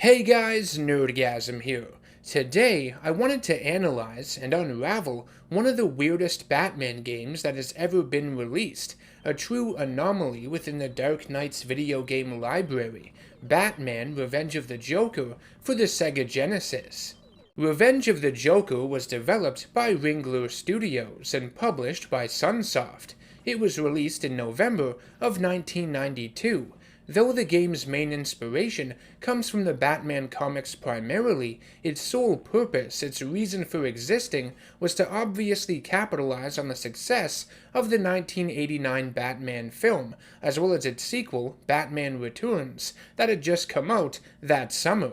Hey guys, NerdGasm here. Today, I wanted to analyze and unravel one of the weirdest Batman games that has ever been released, a true anomaly within the Dark Knight's video game library, Batman Revenge of the Joker for the Sega Genesis. Revenge of the Joker was developed by Ringler Studios and published by Sunsoft. It was released in November of 1992. Though the game's main inspiration comes from the Batman comics primarily, its sole purpose, its reason for existing, was to obviously capitalize on the success of the 1989 Batman film, as well as its sequel, Batman Returns, that had just come out that summer.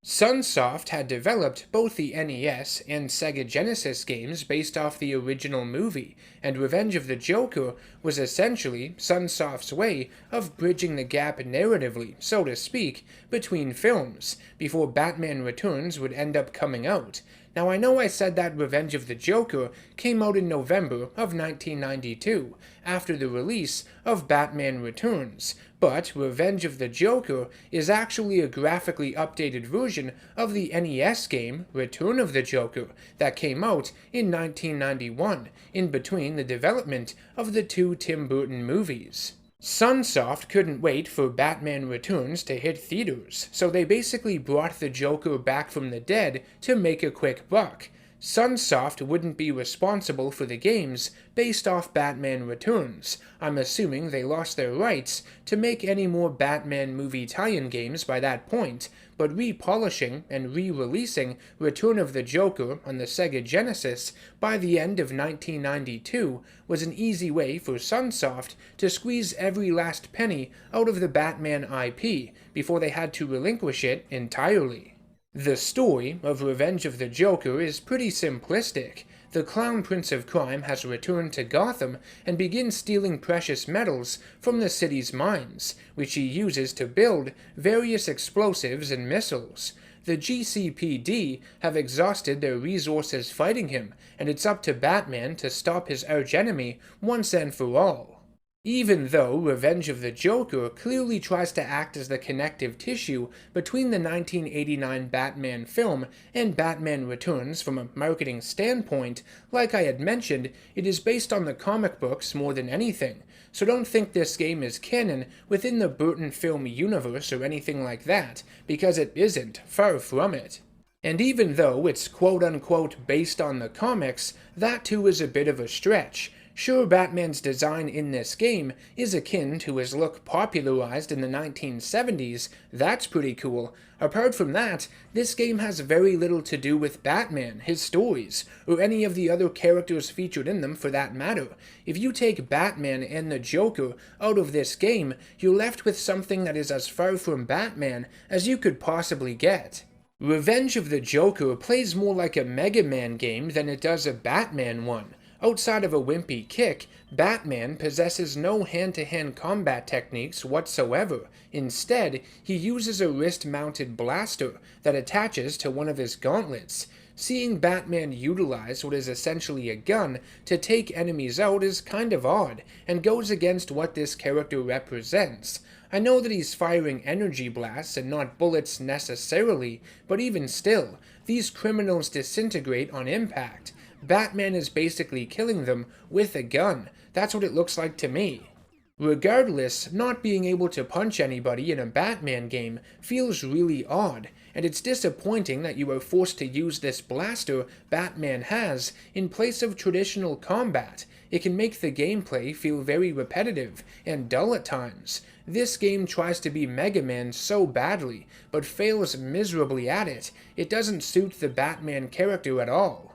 Sunsoft had developed both the NES and Sega Genesis games based off the original movie, and Revenge of the Joker was essentially Sunsoft's way of bridging the gap narratively, so to speak, between films, before Batman Returns would end up coming out. Now I know I said that Revenge of the Joker came out in November of 1992, after the release of Batman Returns, but Revenge of the Joker is actually a graphically updated version of the NES game Return of the Joker that came out in 1991, in between the development of the two Tim Burton movies. Sunsoft couldn't wait for Batman Returns to hit theaters, so they basically brought the Joker back from the dead to make a quick buck. Sunsoft wouldn't be responsible for the games based off Batman Returns. I'm assuming they lost their rights to make any more Batman movie tie-in games by that point, but repolishing and re-releasing Return of the Joker on the Sega Genesis by the end of 1992 was an easy way for Sunsoft to squeeze every last penny out of the Batman IP before they had to relinquish it entirely. The story of Revenge of the Joker is pretty simplistic. The Clown Prince of Crime has returned to Gotham and begins stealing precious metals from the city's mines, which he uses to build various explosives and missiles. The GCPD have exhausted their resources fighting him, and it's up to Batman to stop his archenemy once and for all. Even though Revenge of the Joker clearly tries to act as the connective tissue between the 1989 Batman film and Batman Returns from a marketing standpoint, like I had mentioned, it is based on the comic books more than anything, so don't think this game is canon within the Burton film universe or anything like that, because it isn't, far from it. And even though it's quote-unquote based on the comics, that too is a bit of a stretch. Sure, Batman's design in this game is akin to his look popularized in the 1970s, that's pretty cool. Apart from that, this game has very little to do with Batman, his stories, or any of the other characters featured in them for that matter. If you take Batman and the Joker out of this game, you're left with something that is as far from Batman as you could possibly get. Revenge of the Joker plays more like a Mega Man game than it does a Batman one. Outside of a wimpy kick, Batman possesses no hand-to-hand combat techniques whatsoever. Instead, he uses a wrist-mounted blaster that attaches to one of his gauntlets. Seeing Batman utilize what is essentially a gun to take enemies out is kind of odd, and goes against what this character represents. I know that he's firing energy blasts and not bullets necessarily, but even still, these criminals disintegrate on impact. Batman is basically killing them with a gun. That's what it looks like to me. Regardless, not being able to punch anybody in a Batman game feels really odd, and it's disappointing that you are forced to use this blaster Batman has in place of traditional combat. It can make the gameplay feel very repetitive and dull at times. This game tries to be Mega Man so badly, but fails miserably at it. It doesn't suit the Batman character at all.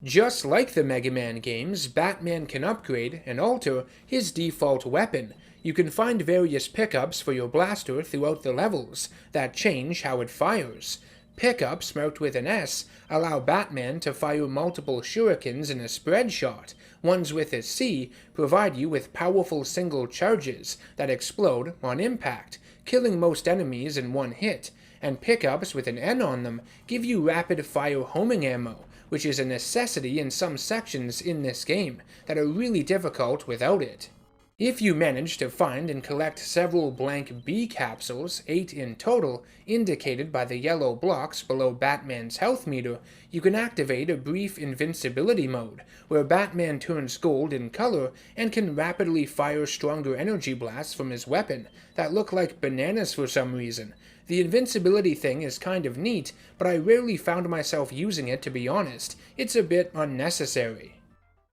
Just like the Mega Man games, Batman can upgrade and alter his default weapon. You can find various pickups for your blaster throughout the levels that change how it fires. Pickups marked with an S allow Batman to fire multiple shurikens in a spread shot. Ones with a C provide you with powerful single charges that explode on impact, killing most enemies in one hit. And pickups with an N on them give you rapid-fire homing ammo, which is a necessity in some sections in this game that are really difficult without it. If you manage to find and collect several blank B capsules, 8 in total, indicated by the yellow blocks below Batman's health meter, you can activate a brief Invincibility mode, where Batman turns gold in color and can rapidly fire stronger energy blasts from his weapon that look like bananas for some reason. The invincibility thing is kind of neat, but I rarely found myself using it, to be honest. It's a bit unnecessary.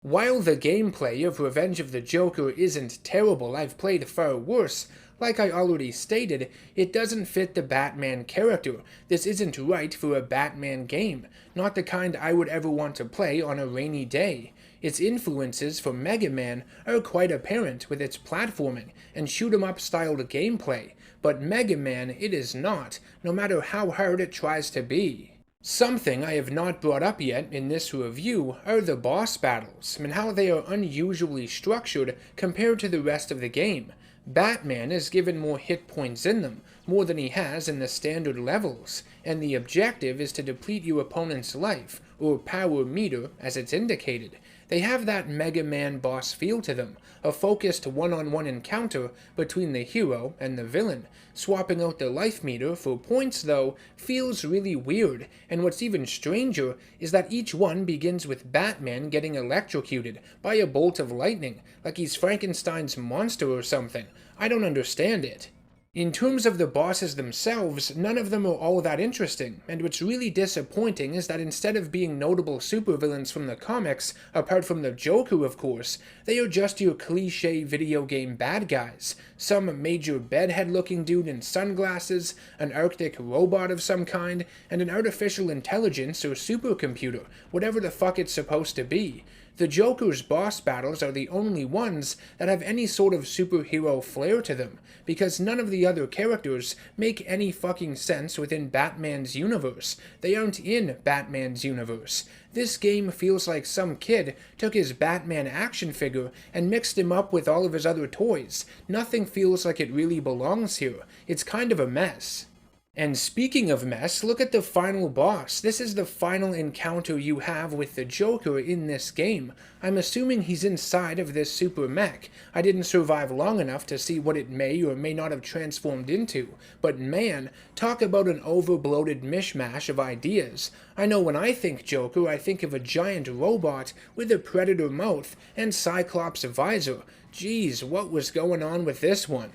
While the gameplay of Revenge of the Joker isn't terrible, I've played far worse. Like I already stated, it doesn't fit the Batman character. This isn't right for a Batman game, not the kind I would ever want to play on a rainy day. Its influences from Mega Man are quite apparent with its platforming and shoot-'em-up styled gameplay, but Mega Man it is not, no matter how hard it tries to be. Something I have not brought up yet in this review are the boss battles, and how they are unusually structured compared to the rest of the game. Batman is given more hit points in them, more than he has in the standard levels, and the objective is to deplete your opponent's life, or power meter as it's indicated. They have that Mega Man boss feel to them, a focused one-on-one encounter between the hero and the villain. Swapping out the life meter for points, though, feels really weird, and what's even stranger is that each one begins with Batman getting electrocuted by a bolt of lightning, like he's Frankenstein's monster or something. I don't understand it. In terms of the bosses themselves, none of them are all that interesting, and what's really disappointing is that instead of being notable supervillains from the comics, apart from the Joker of course, they are just your cliché video game bad guys. Some major bedhead-looking dude in sunglasses, an Arctic robot of some kind, and an artificial intelligence or supercomputer, whatever the fuck it's supposed to be. The Joker's boss battles are the only ones that have any sort of superhero flair to them, because none of the other characters make any fucking sense within Batman's universe. They aren't in Batman's universe. This game feels like some kid took his Batman action figure and mixed him up with all of his other toys. Nothing feels like it really belongs here. It's kind of a mess. And speaking of mess, look at the final boss. This is the final encounter you have with the Joker in this game. I'm assuming he's inside of this super mech. I didn't survive long enough to see what it may or may not have transformed into, but man, talk about an overbloated mishmash of ideas. I know when I think Joker, I think of a giant robot with a predator mouth and Cyclops visor. Jeez, what was going on with this one?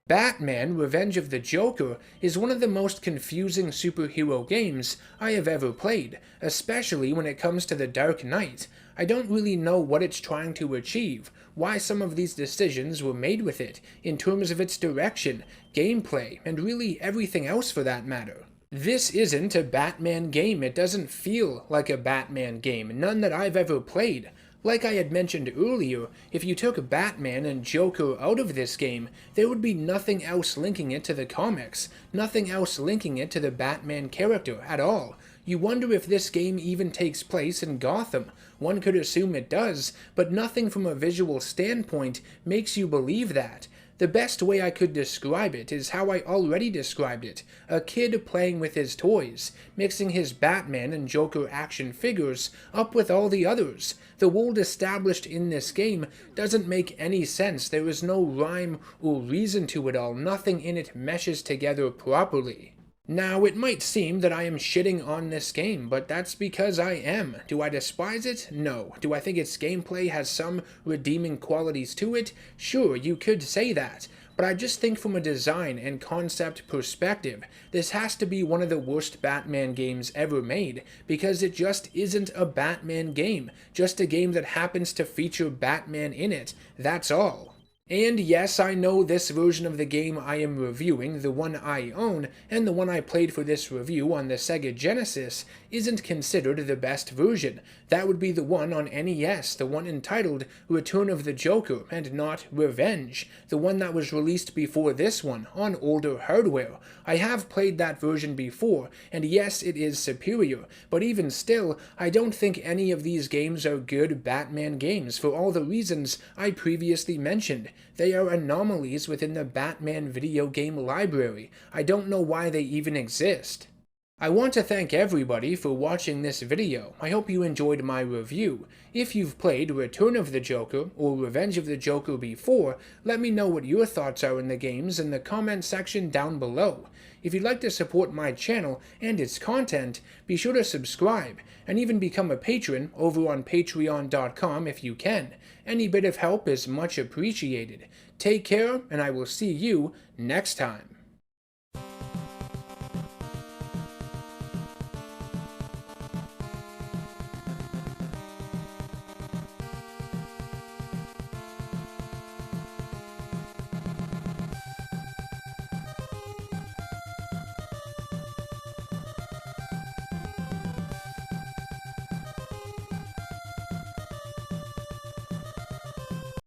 Batman: Revenge of the Joker is one of the most confusing superhero games I have ever played, especially when it comes to the Dark Knight. I don't really know what it's trying to achieve, why some of these decisions were made with it, in terms of its direction, gameplay, and really everything else for that matter. This isn't a Batman game. It doesn't feel like a Batman game, none that I've ever played. Like I had mentioned earlier, if you took Batman and Joker out of this game, there would be nothing else linking it to the comics, nothing else linking it to the Batman character at all. You wonder if this game even takes place in Gotham. One could assume it does, but nothing from a visual standpoint makes you believe that. The best way I could describe it is how I already described it: a kid playing with his toys, mixing his Batman and Joker action figures up with all the others. The world established in this game doesn't make any sense. There is no rhyme or reason to it all. Nothing in it meshes together properly. Now, it might seem that I am shitting on this game, but that's because I am. Do I despise it? No. Do I think its gameplay has some redeeming qualities to it? Sure, you could say that. But I just think from a design and concept perspective, this has to be one of the worst Batman games ever made, because it just isn't a Batman game, just a game that happens to feature Batman in it, that's all. And yes, I know this version of the game I am reviewing, the one I own, and the one I played for this review on the Sega Genesis, isn't considered the best version. That would be the one on NES, the one entitled Return of the Joker, and not Revenge, the one that was released before this one, on older hardware. I have played that version before, and yes, it is superior, but even still, I don't think any of these games are good Batman games for all the reasons I previously mentioned. They are anomalies within the Batman video game library. I don't know why they even exist. I want to thank everybody for watching this video. I hope you enjoyed my review. If you've played Return of the Joker or Revenge of the Joker before, let me know what your thoughts are in the games in the comment section down below. If you'd like to support my channel and its content, be sure to subscribe and even become a patron over on patreon.com if you can. Any bit of help is much appreciated. Take care, and I will see you next time.